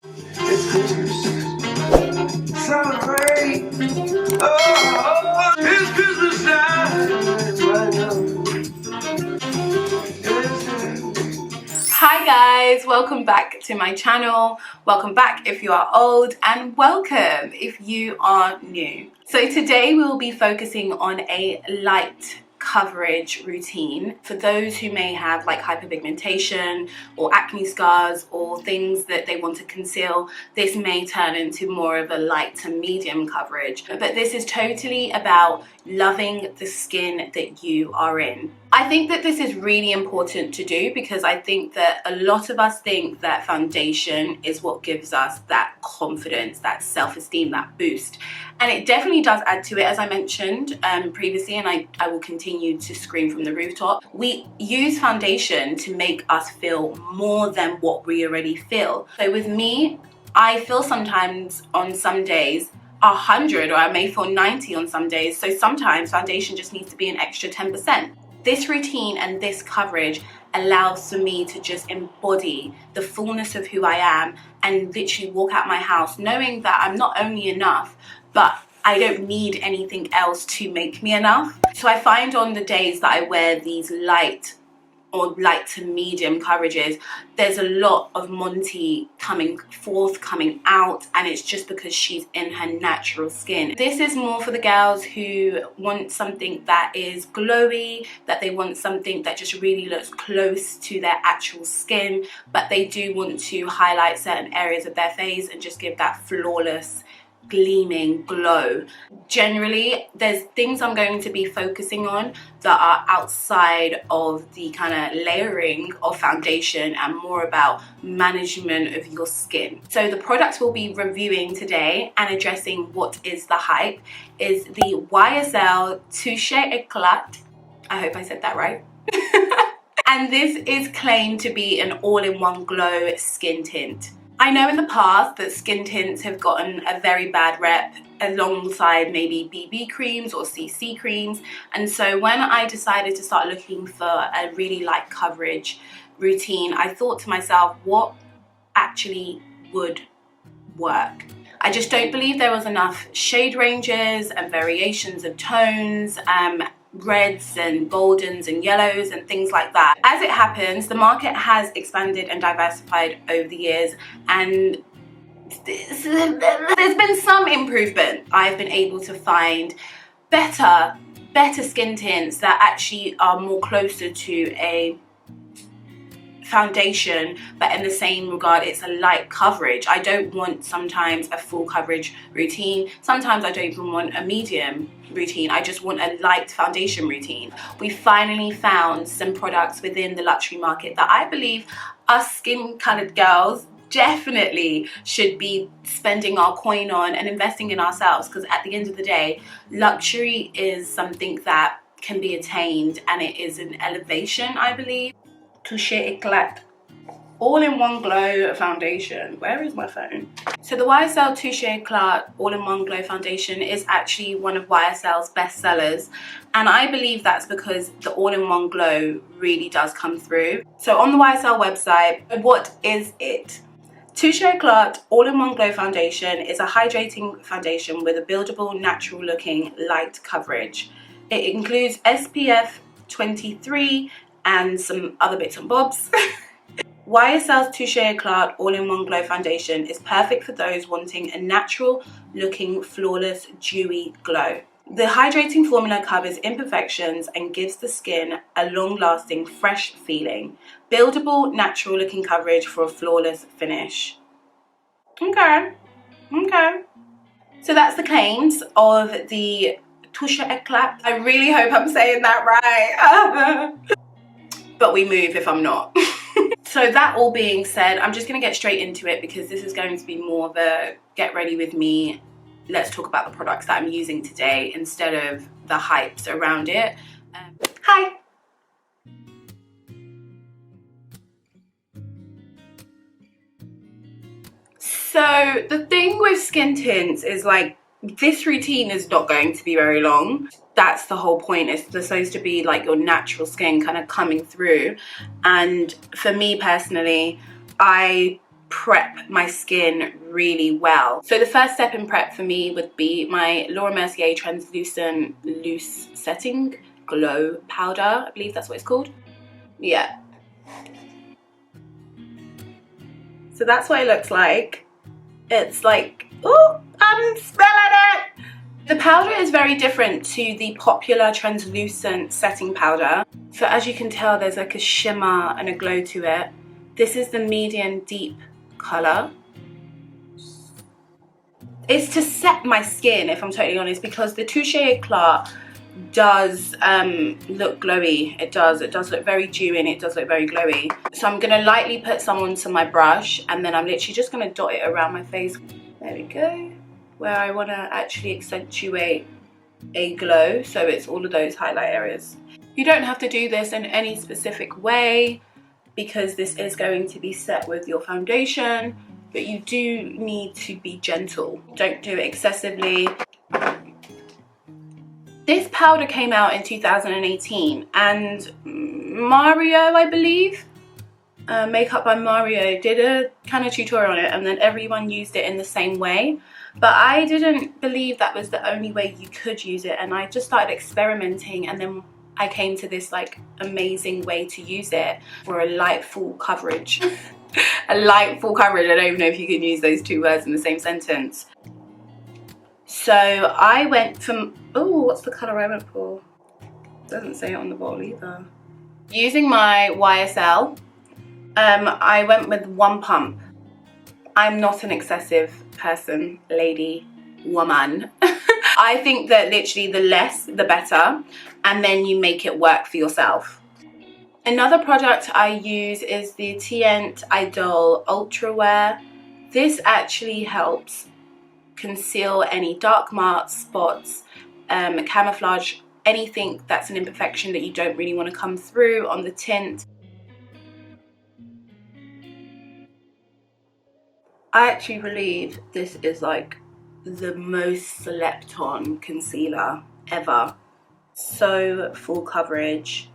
It's Christmas. Celebrate. Oh, it's Christmas time. Hi guys, welcome back to my channel. Welcome back if you are old, and welcome if you are new. So today we will be focusing on a light coverage routine for those who may have like hyperpigmentation or acne scars or things that they want to conceal. This may turn into more of a light to medium coverage, but this is totally about loving the skin that you are in. I think that this is really important to do because I think that a lot of us think that foundation is what gives us that confidence, that self-esteem, that boost. And it definitely does add to it, as I mentioned previously, and I will continue to scream from the rooftop. We use foundation to make us feel more than what we already feel. So with me, I feel sometimes on some days 100, or I may feel 90 on some days. So sometimes foundation just needs to be an extra 10%. This routine and this coverage allows for me to just embody the fullness of who I am and literally walk out my house knowing that I'm not only enough, but I don't need anything else to make me enough. So I find on the days that I wear these light or light to medium coverages, there's a lot of Monty coming forth, coming out, and it's just because she's in her natural skin. This is more for the girls who want something that is glowy, that they want something that just really looks close to their actual skin, but they do want to highlight certain areas of their face and just give that flawless gleaming glow. Generally, there's things I'm going to be focusing on that are outside of the kind of layering of foundation and more about management of your skin. So the products we'll be reviewing today and addressing what is the hype is the YSL Touche Eclat. I hope I said that right. And this is claimed to be an all-in-one glow skin tint. I know in the past that skin tints have gotten a very bad rep alongside maybe BB creams or CC creams, and so when I decided to start looking for a really light coverage routine, I thought to myself, what actually would work? I just don't believe there was enough shade ranges and variations of tones, reds and goldens and yellows and things like that. As it happens, the market has expanded and diversified over the years, and there's been some improvement. I've been able to find better skin tints that actually are more closer to a foundation, but in the same regard it's a light coverage. I don't want sometimes a full coverage routine. Sometimes I don't even want a medium routine. I just want a light foundation routine. We finally found some products within the luxury market that I believe us skin colored girls definitely should be spending our coin on and investing in ourselves, because at the end of the day, luxury is something that can be attained and it is an elevation, I believe. Touche Eclat All-in-One Glow Foundation. Where is my phone? So the YSL Touche Eclat All-in-One Glow Foundation is actually one of YSL's best sellers, and I believe that's because the all-in-one glow really does come through. So on the YSL website, what is it? Touche Eclat All-in-One Glow Foundation is a hydrating foundation with a buildable, natural-looking light coverage. It includes SPF 23 and some other bits and bobs. YSL's Touche Eclat All-in-One Glow Foundation is perfect for those wanting a natural looking, flawless, dewy glow. The hydrating formula covers imperfections and gives the skin a long-lasting, fresh feeling. Buildable, natural looking coverage for a flawless finish. Okay. So that's the claims of the Touche Eclat. I really hope I'm saying that right. But we move if I'm not. So that all being said, I'm just going to get straight into it because this is going to be more of a get ready with me. Let's talk about the products that I'm using today instead of the hypes around it. Hi. So the thing with skin tints is like, this routine is not going to be very long. That's the whole point. It's supposed to be like your natural skin kind of coming through. And for me personally, I prep my skin really well. So the first step in prep for me would be my Laura Mercier Translucent Loose Setting Glow Powder. I believe that's what it's called. Yeah. So that's what it looks like. It's like, oh, I'm smelling it! The powder is very different to the popular translucent setting powder. So as you can tell, there's like a shimmer and a glow to it. This is the medium deep color. It's to set my skin, if I'm totally honest, because the Touche Eclat does look glowy. It does look very dewy and it does look very glowy. So I'm gonna lightly put some onto my brush and then I'm literally just gonna dot it around my face. There we go. Where I wanna actually accentuate a glow, so it's all of those highlight areas. You don't have to do this in any specific way because this is going to be set with your foundation, but you do need to be gentle. Don't do it excessively. This powder came out in 2018 and Mario, I believe, Makeup by Mario, did a kind of tutorial on it and then everyone used it in the same way. But I didn't believe that was the only way you could use it, and I just started experimenting and then I came to this like amazing way to use it for a light full coverage. A light full coverage, I don't even know if you can use those two words in the same sentence. So I went from, oh, what's the colour I went for? Doesn't say it on the bottle either. Using my YSL, I went with one pump. I'm not an excessive person, lady, woman. I think that literally the less, the better, and then you make it work for yourself. Another product I use is the Untitled Ultra Wear. This actually helps conceal any dark marks, spots, camouflage, anything that's an imperfection that you don't really want to come through on the tint. I actually believe this is like the most slept on concealer ever. So full coverage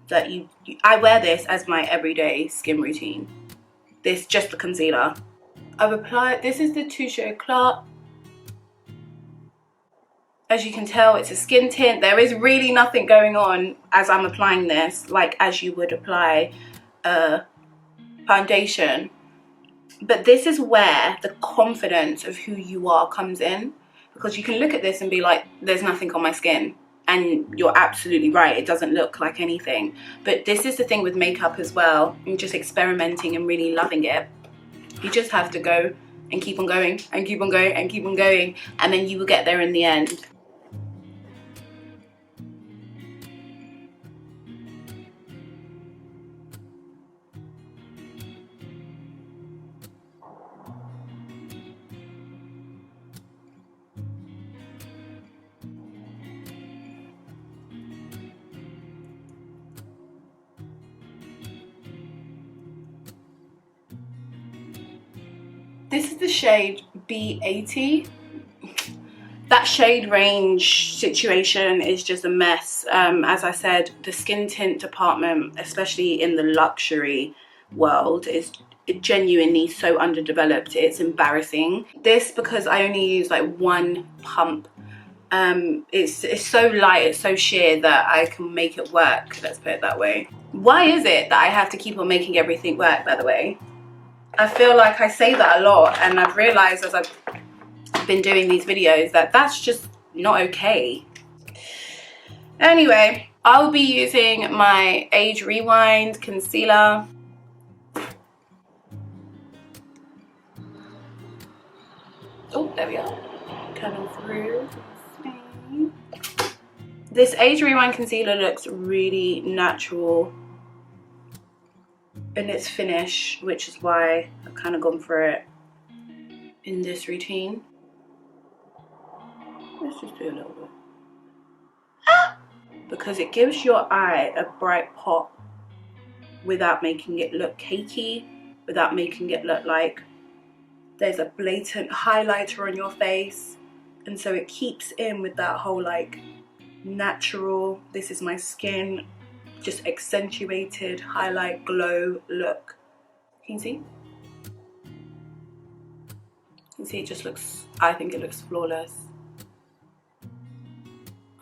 that I wear this as my everyday skin routine. This, just the concealer. I've applied, this is the Touche Eclat. As you can tell, it's a skin tint. There is really nothing going on as I'm applying this, like as you would apply a foundation. But this is where the confidence of who you are comes in, because you can look at this and be like, there's nothing on my skin. And you're absolutely right, it doesn't look like anything. But this is the thing with makeup as well. You're just experimenting and really loving it. You just have to go and keep on going and keep on going and keep on going, and then you will get there in the end. This is the shade B80. That shade range situation is just a mess. As I said, the skin tint department, especially in the luxury world, is genuinely so underdeveloped. It's embarrassing. This, because I only use like one pump, it's so light, it's so sheer that I can make it work, let's put it that way. Why is it that I have to keep on making everything work, by the way? I feel like I say that a lot, and I've realised as I've been doing these videos that that's just not okay. Anyway, I'll be using my Age Rewind concealer. Oh, there we are. Coming through. This Age Rewind concealer looks really natural in its finish, which is why I've kind of gone for it in this routine. Let's just do a little bit. Because it gives your eye a bright pop without making it look cakey, without making it look like there's a blatant highlighter on your face. And so it keeps in with that whole like natural, this is my skin, just accentuated highlight glow look. Can you see? You see, it just looks, I think it looks flawless.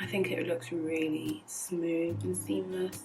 I think it looks really smooth and seamless.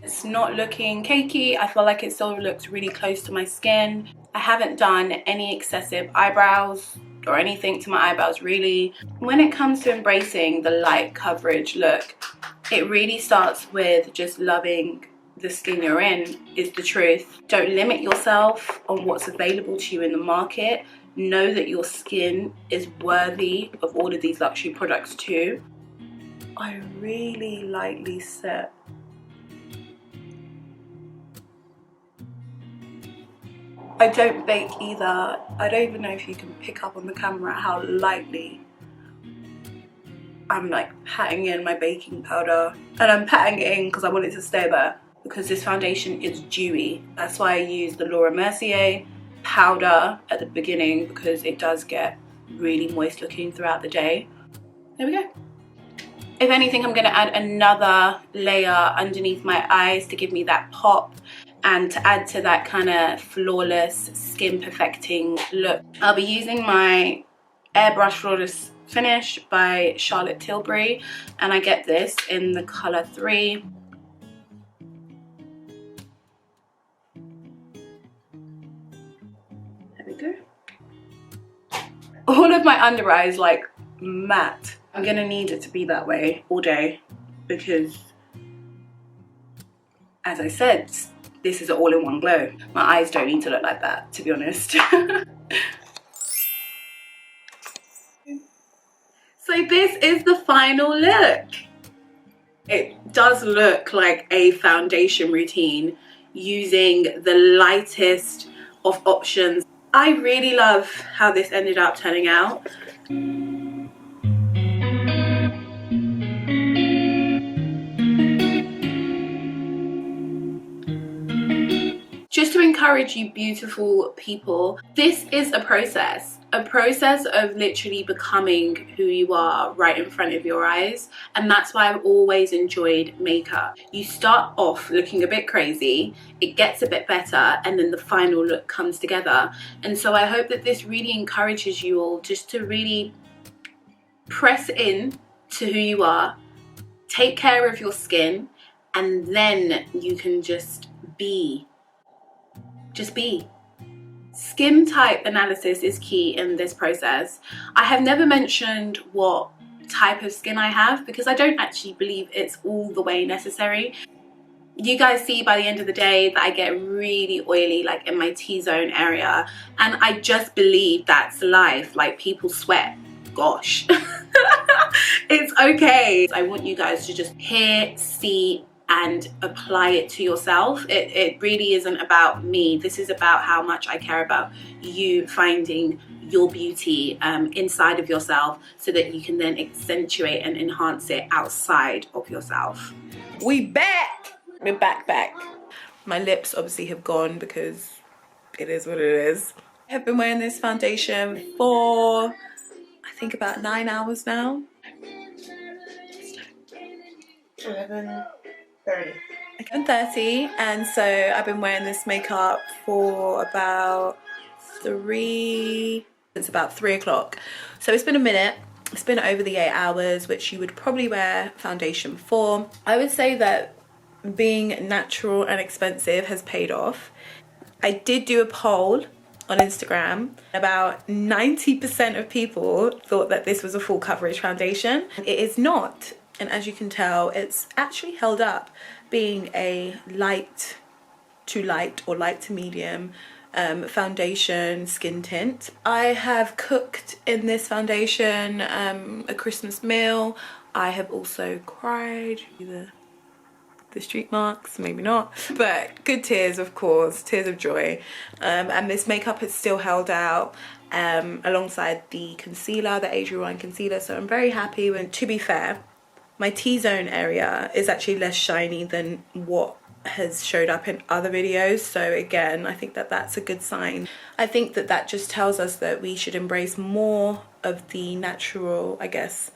It's not looking cakey. I feel like it still looks really close to my skin. I haven't done any excessive eyebrows or anything to my eyebrows really. When it comes to embracing the light coverage look, it really starts with just loving the skin you're in, is the truth. Don't limit yourself on what's available to you in the market. Know that your skin is worthy of all of these luxury products too. I really lightly set. I don't bake either. I don't even know if you can pick up on the camera how lightly I'm like patting in my baking powder. And I'm patting it in because I want it to stay there, because this foundation is dewy. That's why I use the Laura Mercier powder at the beginning, because it does get really moist looking throughout the day. There we go. If anything, I'm gonna add another layer underneath my eyes to give me that pop and to add to that kind of flawless skin perfecting look. I'll be using my Airbrush Flawless Finish by Charlotte Tilbury, and I get this in the color 3. There we go. All of my under eyes like matte. I'm gonna need it to be that way all day, because as I said, this is an all-in-one glow. My eyes don't need to look like that, to be honest. So this is the final look. It does look like a foundation routine using the lightest of options. I really love how this ended up turning out. Just to encourage you beautiful people, this is a process of literally becoming who you are right in front of your eyes. And that's why I've always enjoyed makeup. You start off looking a bit crazy, it gets a bit better, and then the final look comes together. And so I hope that this really encourages you all just to really press in to who you are, take care of your skin, and then you can just be. Just be. Skin type analysis is key in this process. I have never mentioned what type of skin I have, because I don't actually believe it's all the way necessary. You guys see by the end of the day that I get really oily, like in my T-zone area, and I just believe that's life. Like, people sweat, gosh. It's okay. I want you guys to just hear, see, and apply it to yourself. It really isn't about me. This is about how much I care about you finding your beauty inside of yourself, so that you can then accentuate and enhance it outside of yourself. We back! We're back. My lips obviously have gone, because it is what it is. I have been wearing this foundation for, I think, about 9 hours now. 11:30, and so I've been wearing this makeup for about since about 3 o'clock. So it's been a minute. It's been over the 8 hours, which you would probably wear foundation for. I would say that being natural and expensive has paid off. I did do a poll on Instagram. About 90% of people thought that this was a full coverage foundation. It is not. And as you can tell, it's actually held up, being a light to light or light to medium foundation skin tint. I have cooked in this foundation a Christmas meal. I have also cried. The streak marks, maybe not, but good tears, of course, tears of joy. And this makeup has still held out alongside the concealer, the Age Rewind concealer, so I'm very happy. And to be fair, my T-zone area is actually less shiny than what has showed up in other videos, so again, I think that that's a good sign. I think that that just tells us that we should embrace more of the natural, I guess,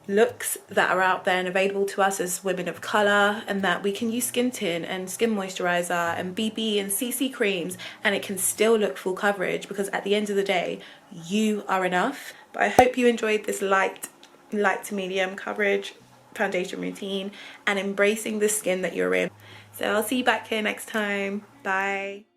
looks that are out there and available to us as women of color, and that we can use skin tint and skin moisturizer and BB and CC creams and it can still look full coverage, because at the end of the day you are enough. But I hope you enjoyed this light to medium coverage foundation routine and embracing the skin that you're in. So I'll see you back here next time. Bye.